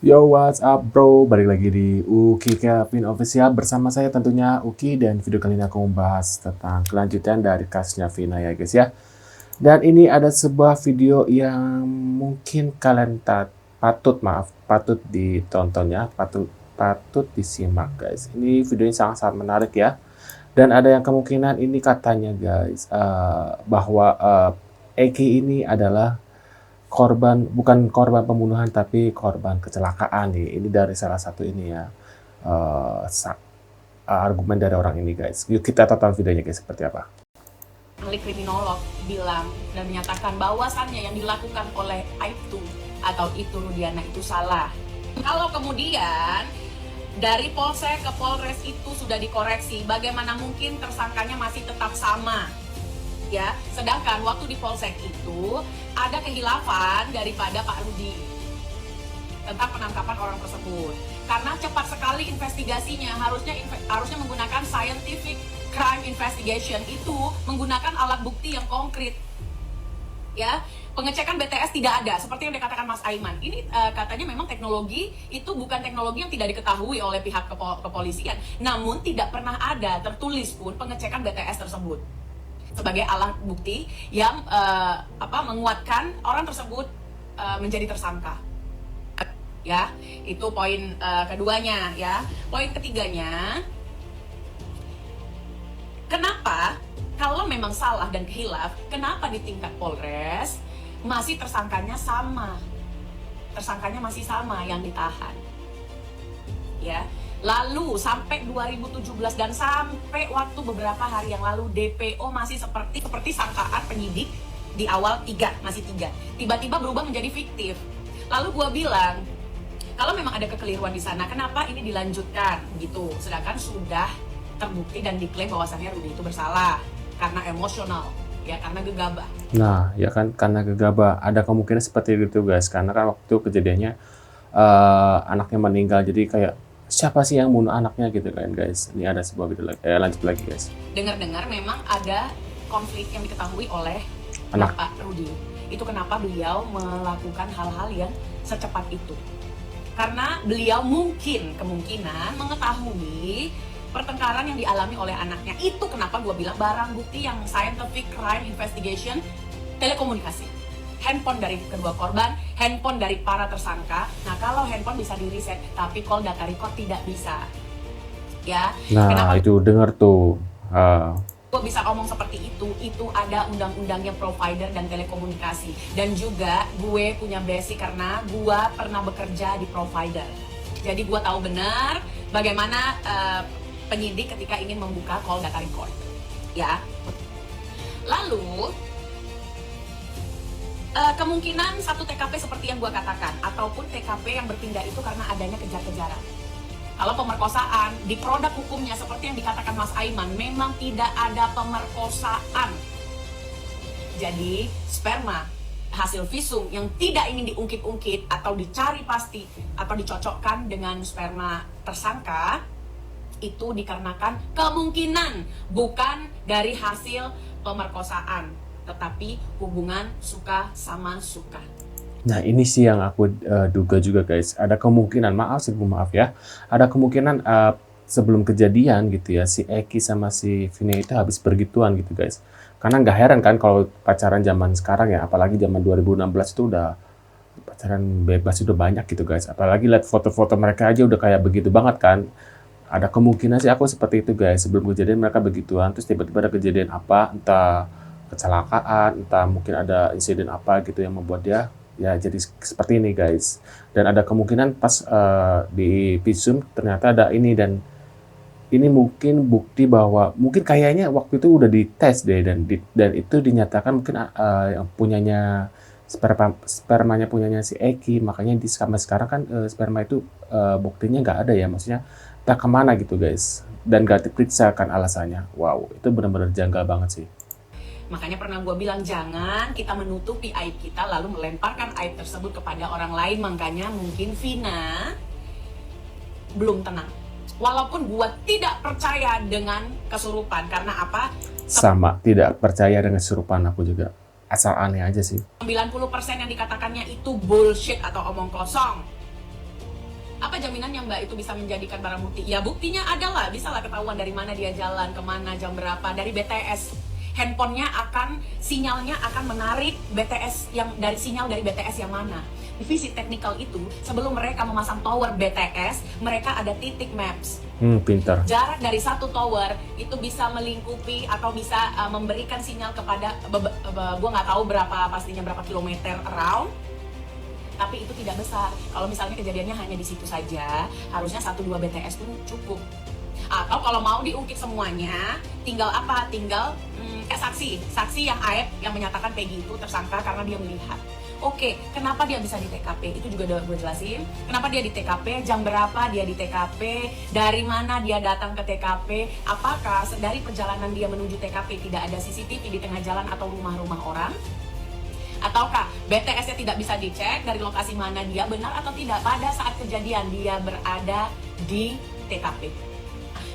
Yo, what's up bro? Balik lagi di Uki Kevin Official bersama saya tentunya Uki, dan video kali ini aku membahas tentang kelanjutan dari kasusnya Vina ya guys ya. Dan ini ada sebuah video yang mungkin kalian patut ditonton ya, patut disimak guys. Ini videonya sangat-sangat menarik ya. Dan ada yang kemungkinan ini katanya guys, bahwa Eki ini adalah bukan korban pembunuhan tapi korban kecelakaan nih. Ini dari salah satu ini ya, argumen dari orang ini guys. Yuk kita tonton videonya guys, seperti apa. Ahli kriminolog bilang dan menyatakan bahwasannya yang dilakukan oleh Aibtu atau itu Rudiana itu salah. Kalau kemudian dari Polsek ke Polres itu sudah dikoreksi, bagaimana mungkin tersangkanya masih tetap sama? Ya, sedangkan waktu di Polsek itu ada kehilafan daripada Pak Rudi tentang penangkapan orang tersebut. Karena cepat sekali investigasinya, harusnya menggunakan scientific crime investigation, itu menggunakan alat bukti yang konkret. Ya, pengecekan BTS tidak ada, seperti yang dikatakan Mas Aiman. Ini katanya memang teknologi itu bukan teknologi yang tidak diketahui oleh pihak kepolisian, namun tidak pernah ada tertulis pun pengecekan BTS tersebut sebagai alat bukti yang menguatkan orang tersebut menjadi tersangka. Ya, itu poin keduanya ya. Poin ketiganya, kenapa kalau memang salah dan khilaf, kenapa di tingkat Polres masih tersangkanya sama? Tersangkanya masih sama yang ditahan. Ya. Lalu sampai 2017 dan sampai waktu beberapa hari yang lalu DPO masih seperti sangkaan penyidik di awal 3, masih 3. Tiba-tiba berubah menjadi fiktif. Lalu gua bilang, kalau memang ada kekeliruan di sana, kenapa ini dilanjutkan gitu? Sedangkan sudah terbukti dan diklaim bahwasannya Rudy itu bersalah karena emosional, ya, karena gegabah. Nah, ya kan, karena gegabah. Ada kemungkinan seperti itu guys, karena kan waktu kejadiannya anaknya meninggal, jadi kayak siapa sih yang bunuh anaknya gitu kan guys. Ini ada sebuah video lagi, lanjut lagi guys. Dengar-dengar memang ada konflik yang diketahui oleh Pak Rudi. Itu kenapa beliau melakukan hal-hal yang secepat itu. Karena beliau kemungkinan mengetahui pertengkaran yang dialami oleh anaknya. Itu kenapa gue bilang barang bukti yang scientific crime investigation, telekomunikasi. Handphone dari kedua korban, handphone dari para tersangka. Nah, kalau handphone bisa di-reset, tapi call data record tidak bisa. Ya. Nah, kenapa itu dengar tuh. Gue bisa ngomong seperti itu ada undang-undangnya provider dan telekomunikasi. Dan juga gue punya basic karena gue pernah bekerja di provider. Jadi gue tahu benar bagaimana penyidik ketika ingin membuka call data record. Ya. Lalu kemungkinan satu TKP seperti yang gue katakan, ataupun TKP yang berpindah itu karena adanya kejar-kejaran. Kalau pemerkosaan, di produk hukumnya seperti yang dikatakan Mas Aiman, memang tidak ada pemerkosaan. Jadi sperma hasil visum yang tidak ingin diungkit-ungkit atau dicari pasti atau dicocokkan dengan sperma tersangka, itu dikarenakan kemungkinan bukan dari hasil pemerkosaan, tetapi hubungan suka sama suka. Nah, ini sih yang aku duga juga guys. Ada kemungkinan, maaf ya, ada kemungkinan sebelum kejadian gitu ya, si Eki sama si Vina itu habis bergituan gitu guys. Karena nggak heran kan kalau pacaran zaman sekarang ya, apalagi zaman 2016 itu udah pacaran bebas udah banyak gitu guys. Apalagi lihat foto-foto mereka aja udah kayak begitu banget kan. Ada kemungkinan sih aku seperti itu guys, sebelum kejadian mereka begituan, terus tiba-tiba ada kejadian apa, entah kecelakaan, entah mungkin ada insiden apa gitu yang membuat dia ya jadi seperti ini guys. Dan ada kemungkinan pas di visum ternyata ada ini, dan ini mungkin bukti bahwa mungkin kayaknya waktu itu udah dites deh, dan itu dinyatakan mungkin yang punyanya spermanya punyanya si Eki, makanya sampai sekarang kan sperma itu buktinya nggak ada ya, maksudnya entah kemana gitu guys, dan nggak diperiksa kan alasannya. Wow, itu benar-benar janggal banget sih. Makanya pernah gue bilang jangan kita menutupi aib kita lalu melemparkan aib tersebut kepada orang lain. Makanya mungkin Vina belum tenang. Walaupun gue tidak percaya dengan kesurupan. Karena apa? Sama, tidak percaya dengan kesurupan aku juga. Asal aneh aja sih. 90% yang dikatakannya itu bullshit atau omong kosong. Apa jaminannya Mbak itu bisa menjadikan barang bukti? Ya buktinya adalah, bisa lah ketahuan dari mana dia jalan, kemana, jam berapa, dari BTS. Handphonenya sinyalnya akan menarik BTS dari sinyal dari BTS yang mana. Divisi teknikal itu, sebelum mereka memasang tower BTS, mereka ada titik maps. Pintar. Jarak dari satu tower itu bisa melingkupi atau bisa memberikan sinyal kepada, gue nggak tahu pastinya berapa kilometer around, tapi itu tidak besar. Kalau misalnya kejadiannya hanya di situ saja, harusnya 1-2 BTS pun cukup. Atau kalau mau diungkit semuanya, tinggal apa? Tinggal saksi yang aib yang menyatakan Peggy itu tersangka karena dia melihat. Oke, kenapa dia bisa di TKP? Itu juga udah gue jelasin. Kenapa dia di TKP, jam berapa dia di TKP, dari mana dia datang ke TKP, apakah dari perjalanan dia menuju TKP tidak ada CCTV di tengah jalan atau rumah-rumah orang? Ataukah BTS-nya tidak bisa dicek dari lokasi mana dia benar atau tidak pada saat kejadian dia berada di TKP.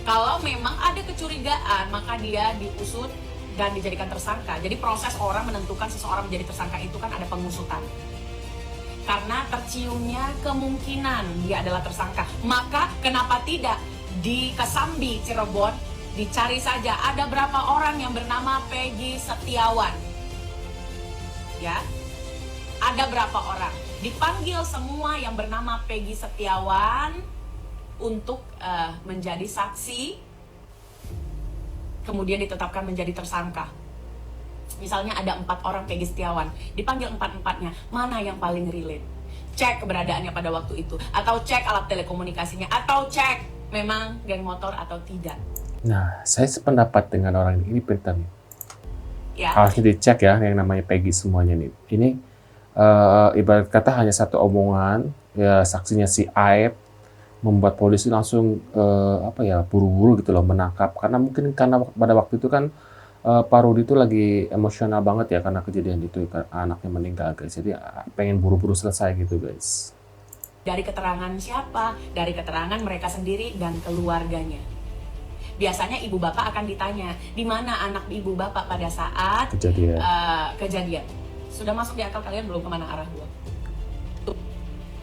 Kalau memang ada kecurigaan, maka dia diusut dan dijadikan tersangka. Jadi proses orang menentukan seseorang menjadi tersangka itu kan ada pengusutan. Karena terciumnya kemungkinan dia adalah tersangka. Maka kenapa tidak di Kesambi, Cirebon, dicari saja ada berapa orang yang bernama Peggy Setiawan. Ya, ada berapa orang? Dipanggil semua yang bernama Peggy Setiawan untuk menjadi saksi, kemudian ditetapkan menjadi tersangka. Misalnya ada 4 orang Peggy Setiawan, dipanggil 4-empatnya, mana yang paling relate? Cek keberadaannya pada waktu itu, atau cek alat telekomunikasinya, atau cek memang geng motor atau tidak. Nah, saya sependapat dengan orang ini pintar nih. Ya. Harusnya dicek ya yang namanya Peggy semuanya nih. Ini ibarat kata hanya satu omongan, ya saksinya si Aib, membuat polisi langsung buru-buru gitu loh menangkap. Karena pada waktu itu kan Pak Rudi itu lagi emosional banget ya karena kejadian itu, anaknya meninggal guys. Jadi pengen buru-buru selesai gitu guys. Dari keterangan siapa? Dari keterangan mereka sendiri dan keluarganya. Biasanya ibu bapak akan ditanya, di mana anak ibu bapak pada saat kejadian. Sudah masuk di akal kalian belum kemana arah gua?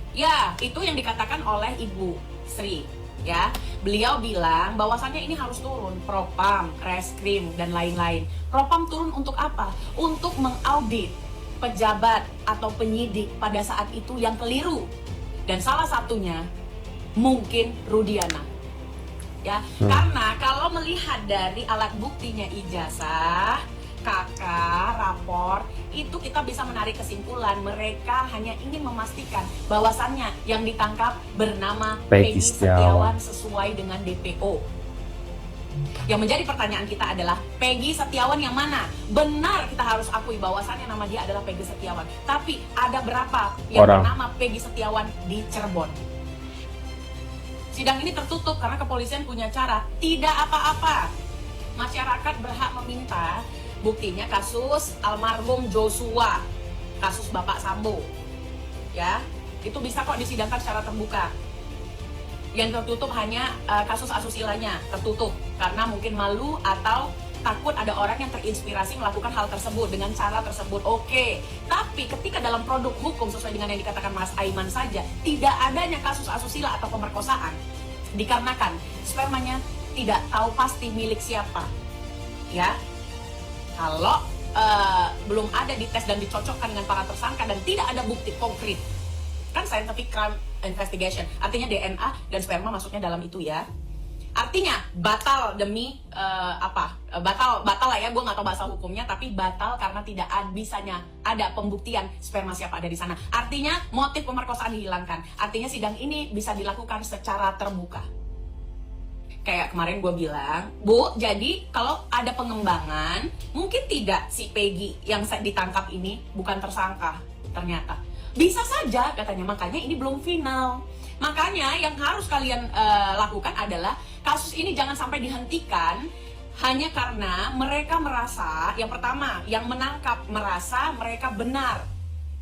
Ya, itu yang dikatakan oleh Ibu Sri. Ya, beliau bilang bahwasannya ini harus turun, Propam, Reskrim, dan lain-lain. Propam turun untuk apa? Untuk mengaudit pejabat atau penyidik pada saat itu yang keliru. Dan salah satunya mungkin Rudiana. Ya, karena kalau melihat dari alat buktinya ijazah, KK, rapor, itu kita bisa menarik kesimpulan mereka hanya ingin memastikan bahwasannya yang ditangkap bernama Peggy Setiawan sesuai dengan DPO. Yang menjadi pertanyaan kita adalah Peggy Setiawan yang mana? Benar, kita harus akui bahwasannya nama dia adalah Peggy Setiawan. Tapi ada berapa yang bernama Peggy Setiawan di Cirebon? Sidang ini tertutup karena kepolisian punya cara. Tidak apa-apa. Masyarakat berhak meminta. Buktinya kasus almarhum Joshua, kasus Bapak Sambo. Ya, itu bisa kok disidangkan secara terbuka. Yang tertutup hanya kasus asusilanya, tertutup karena mungkin malu atau takut ada orang yang terinspirasi melakukan hal tersebut dengan cara tersebut. Oke, tapi ketika dalam produk hukum sesuai dengan yang dikatakan Mas Aiman saja, tidak adanya kasus asusila atau pemerkosaan dikarenakan spermanya tidak tahu pasti milik siapa. Ya, kalau belum ada dites dan dicocokkan dengan para tersangka dan tidak ada bukti konkret, kan scientific crime investigation, artinya DNA dan sperma masuknya dalam itu ya. Artinya batal demi batal lah ya, gue nggak tahu bahasa hukumnya, tapi batal karena tidak bisanya ada pembuktian sperma siapa ada di sana. Artinya motif pemerkosaan dihilangkan. Artinya sidang ini bisa dilakukan secara terbuka. Kayak kemarin gue bilang, Bu, jadi kalau ada pengembangan, mungkin tidak si Peggy yang ditangkap ini bukan tersangka ternyata. Bisa saja katanya, makanya ini belum final. Makanya yang harus kalian lakukan adalah kasus ini jangan sampai dihentikan hanya karena mereka merasa, yang pertama, yang menangkap merasa mereka benar.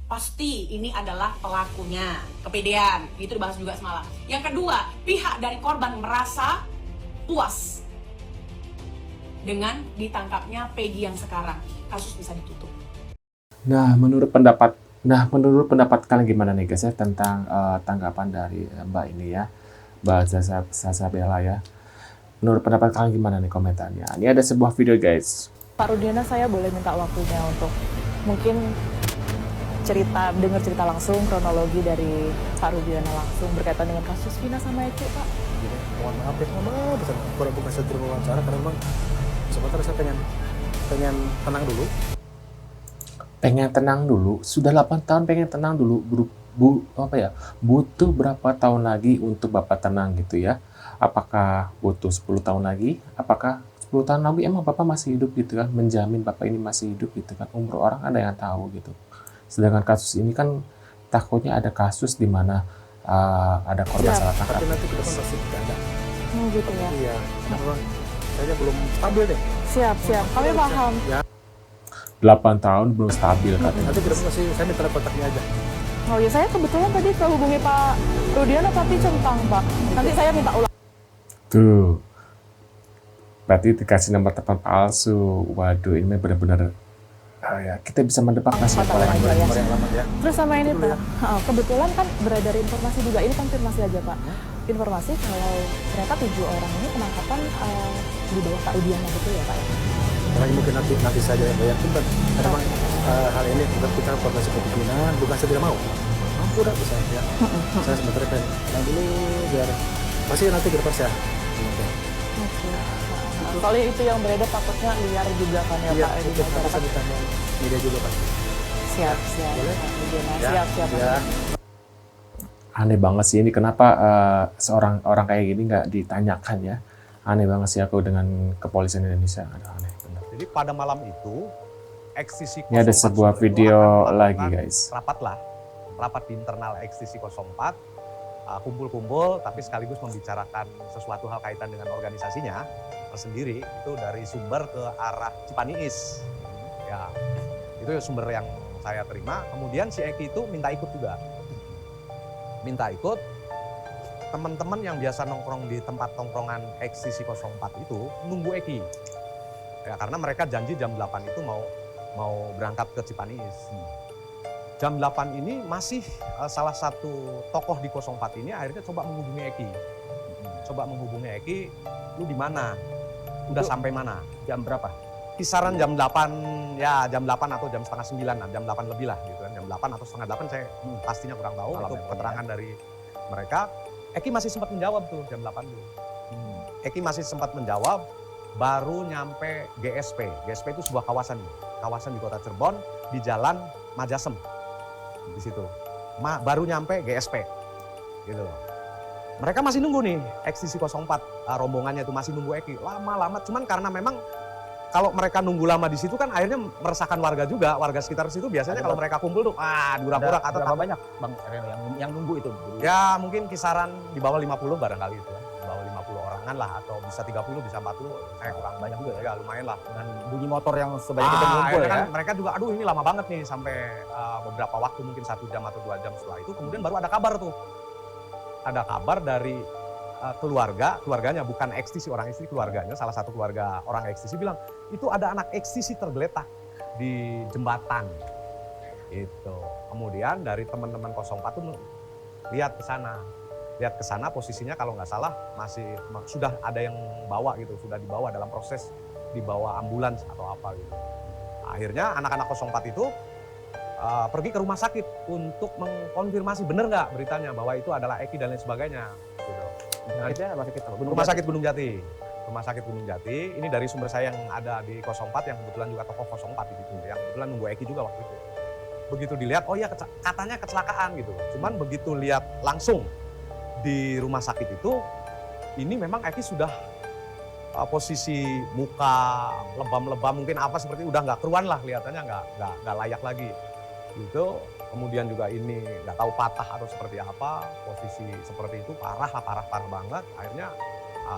Pasti ini adalah pelakunya, kepedean, itu dibahas juga semalam. Yang kedua, pihak dari korban merasa puas dengan ditangkapnya Peggy yang sekarang. Kasus bisa ditutup. Nah, menurut pendapat Nah, menurut pendapat kalian gimana nih guys ya tentang tanggapan dari Mbak ini ya, Mbak Zasabella ya. Menurut pendapat kalian gimana nih komentarnya? Ini ada sebuah video guys. Pak Rudiana, saya boleh minta waktunya untuk mungkin dengar cerita langsung kronologi dari Pak Rudiana langsung berkaitan dengan kasus Vina sama Eki, Pak. Jadi, mohon maaf ya, bisa pura-pura saya terima wawancara karena memang sebentar saya pengen tenang dulu. Pengen tenang dulu, sudah 8 tahun pengen tenang dulu, butuh berapa tahun lagi untuk Bapak tenang gitu ya? Apakah butuh 10 tahun lagi? Apakah 10 tahun lagi emang Bapak masih hidup gitu kan? Menjamin Bapak ini masih hidup gitu kan? Umur orang ada yang tahu gitu. Sedangkan kasus ini kan takutnya ada kasus di mana ada korban salah tangkap. Tapi nanti ke depan pasti kita ada. Oh gitu ya. Iya, memang kayaknya belum stabil deh. Siap. Kami paham. Ya, 8 tahun belum stabil katanya. nanti ke depan pasti saya minta kontaknya aja. Oh ya, saya kebetulan tadi hubungi Pak Rudiana tapi centang, Pak. Nanti saya minta ulang. Tuh. Berarti dikasih nomor telepon palsu. Waduh, ini benar-benar ya, kita bisa mendebak siapa Patah yang aja ya. Nomor yang lama ya. Terus sama ini Dulu Pak, kebetulan kan beredar informasi juga, ini konfirmasi aja Pak. Informasi kalau ternyata 7 orang ini penangkapan di bawah Pak Rudiana, betul ya Pak ya? Karena mungkin nanti saja yang yakin, karena memang hal ini tetap kita koordinasi ke pimpinan, bukan saya tidak mau. Mampu dah bisa ya. Saya sebenarnya pengen tenang dulu biar pasti nanti ke depan saya. Oke. Soalnya itu yang beredar takutnya liar juga kan ya Iya, Pak di itu bisa masyarakat. ditambah media juga pasti. Siap. Boleh? Pak Rudiana. Ya, Siap. ya. Aneh banget sih ini, kenapa seorang orang kayak gini nggak ditanyakan ya? Aneh banget sih aku dengan kepolisian Indonesia. Aduh, aneh bener. Jadi pada malam itu XTC 04 Ini ada sebuah itu video akan lagi melakukan guys. rapat di internal XTC 04, kumpul-kumpul tapi sekaligus membicarakan sesuatu hal kaitan dengan organisasinya tersendiri, itu dari sumber ke arah Cipaniis. Ya, itu sumber yang saya terima. Kemudian si Eki itu minta ikut juga. Minta ikut, teman-teman yang biasa nongkrong di tempat nongkrongan XTC 04 itu nunggu Eki. Ya, karena mereka janji jam 8 itu mau berangkat ke Cipaniis. Jam 8 ini masih salah satu tokoh di 04 ini akhirnya coba menghubungi Eki. Coba menghubungi Eki, lu di mana? Udah sampai mana? Jam berapa? Kisaran jam 8, ya jam 8 atau jam setengah 9, jam 8 lebih lah gitu kan. Jam 8 atau setengah 8 saya pastinya kurang tahu, Malam itu ya, keterangan dari mereka. Eki masih sempat menjawab tuh jam 8 tuh. Eki masih sempat menjawab, baru nyampe GSP. GSP itu sebuah kawasan di kota Cirebon, di jalan Majasem. Di situ. Baru nyampe GSP. Gitu. Mereka masih nunggu nih, XTC 04, rombongannya itu masih nunggu Eki. Lama-lama, cuman karena memang kalau mereka nunggu lama di situ kan akhirnya meresahkan warga juga. Warga sekitar situ biasanya kalau mereka kumpul tuh, durak-durak atau berapa banyak Bang Reno yang nunggu itu? ya mungkin kisaran di bawah 50 barangkali itu ya. Di bawah 50 orangan lah, atau bisa 30, bisa 40, saya kurang banyak juga ya, lumayan lah. Dan bunyi motor yang sebanyak itu ngumpul akhirnya ya. kan mereka juga, aduh ini lama banget nih, sampai beberapa waktu, mungkin 1 jam atau 2 jam setelah itu, kemudian baru ada kabar tuh. Ada kabar dari keluarganya, bukan XTC, orang XTC, keluarganya, salah satu keluarga orang XTC bilang, itu ada anak XTC tergeletak di jembatan. Itu. Kemudian dari teman-teman 04 tuh lihat ke sana posisinya kalau nggak salah sudah ada yang bawa gitu, sudah dibawa dalam proses dibawa ambulans atau apa gitu. Akhirnya anak-anak 04 itu pergi ke rumah sakit untuk mengkonfirmasi benar nggak beritanya bahwa itu adalah Eki dan lain sebagainya. Gitu. Rumah sakit Gunung Jati. Rumah sakit Gunung Jati. Ini dari sumber saya yang ada di 04 yang kebetulan juga tokoh 04 di situ, yang kebetulan nunggu Eki juga waktu itu. Begitu dilihat, oh ya katanya kecelakaan gitu. Cuman begitu lihat langsung di rumah sakit itu, ini memang Eki sudah posisi muka lebam-lebam, mungkin apa seperti udah nggak keruan lah, kelihatannya nggak layak lagi. Gitu. Kemudian juga ini nggak tahu patah atau seperti apa, posisi seperti itu parah banget. Akhirnya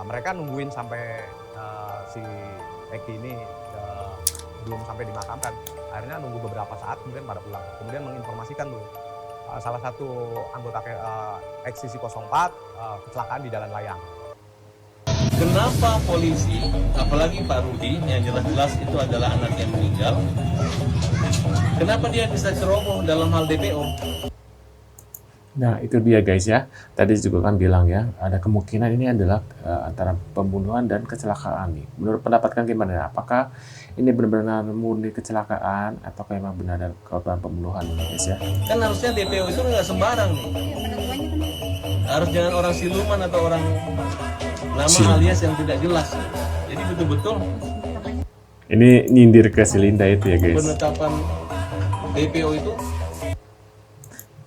mereka nungguin sampai si Eki ini belum sampai dimakamkan. Akhirnya nunggu beberapa saat, kemudian pada pulang. Kemudian menginformasikan tuh salah satu anggota XTC 04 kecelakaan di Jalan Layang. kenapa polisi, apalagi Pak Rudi yang jelas-jelas itu adalah anak yang meninggal, kenapa dia bisa ceroboh dalam hal DPO? Nah, itu dia guys ya. Tadi juga kan bilang ya, ada kemungkinan ini adalah antara pembunuhan dan kecelakaan nih. Menurut pendapat kan gimana? Apakah ini benar-benar murni kecelakaan atau memang benar ada korban pembunuhan nih guys ya? Kan harusnya DPO itu nggak sembarang nih. Harus jangan orang siluman atau orang nama alias yang tidak jelas. Jadi betul-betul Ini nyindir ke si Linda itu ya guys. penetapan DPO itu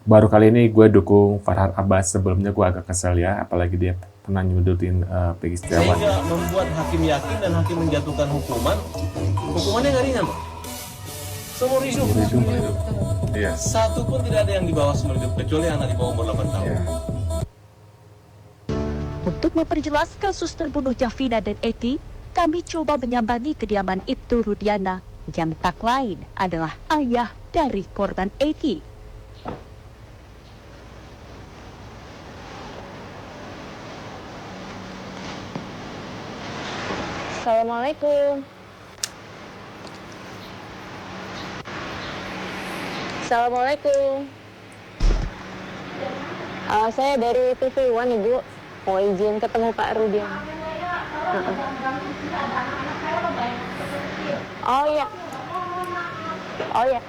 Baru kali ini gue dukung Farhad Abbas, sebelumnya gue agak kesel ya, apalagi dia pernah nyudutin Peggy Setiawan. sehingga membuat hakim yakin dan hakim menjatuhkan hukumannya nggak ringan, Pak. Seumur hidup. Iya. Satu pun tidak ada yang di bawah seumur hidup kecuali anak di bawah umur 8 tahun. Iya. Untuk memperjelas kasus terbunuhnya Vina dan Eki, kami coba menyambangi kediaman Ibtu Rudiana yang tak lain adalah ayah dari korban Eki. Assalamualaikum. Assalamualaikum. Saya dari TV One, Ibu. Mau izin ketemu Pak Rudian. Oh iya. Oh iya.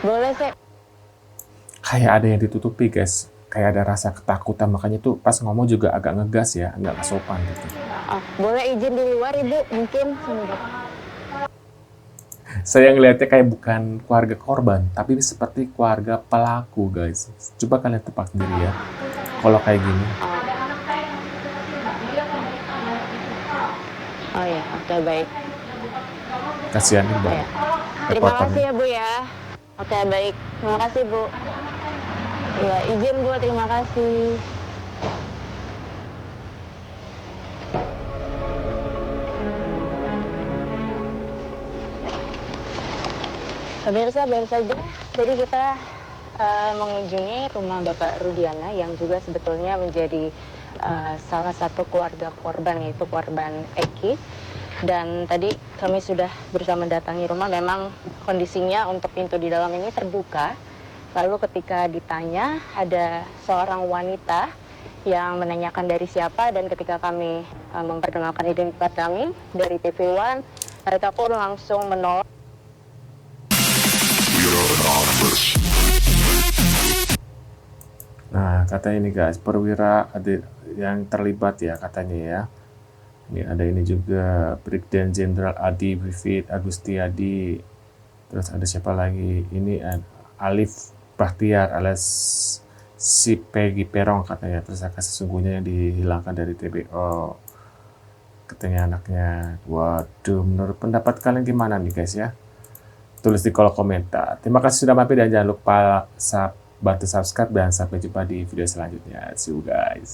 Boleh, saya. Kayak ada yang ditutupi guys, kayak ada rasa ketakutan, makanya tuh pas ngomong juga agak ngegas ya, nggak sopan gitu. Boleh izin di luar, Ibu, mungkin. Saya ngelihatnya kayak bukan keluarga korban, tapi seperti keluarga pelaku guys. Coba kalian tebak sendiri ya, kalau kayak gini. Oh ya, oke, baik. Kasihan nih Mbak. Ya. Terima kasih ya, Bu ya. Oke, baik. Terima kasih, Bu. Ya, izin, Bu. Terima kasih. Pemirsa, baru saja jadi kita mengunjungi rumah Bapak Rudiana yang juga sebetulnya menjadi salah satu keluarga korban, yaitu korban Eki. Dan tadi kami sudah berusaha mendatangi rumah, memang kondisinya untuk pintu di dalam ini terbuka. Lalu ketika ditanya, ada seorang wanita yang menanyakan dari siapa, dan ketika kami memperkenalkan identitas kami dari TV One, mereka pun langsung menolak. Nah, katanya ini guys, perwira ada yang terlibat ya katanya ya. Ini ada ini juga Brigjen Jenderal Adi Vivit Agustiadi. Terus ada siapa lagi? Ini Alif Bahtiar alias si Peggy Perong katanya. Tersangka sesungguhnya yang dihilangkan dari TBO. Katanya anaknya. Waduh, menurut pendapat kalian gimana nih guys ya? Tulis di kolom komentar. Terima kasih sudah mampir dan jangan lupa bantu subscribe dan sampai jumpa di video selanjutnya. See you guys.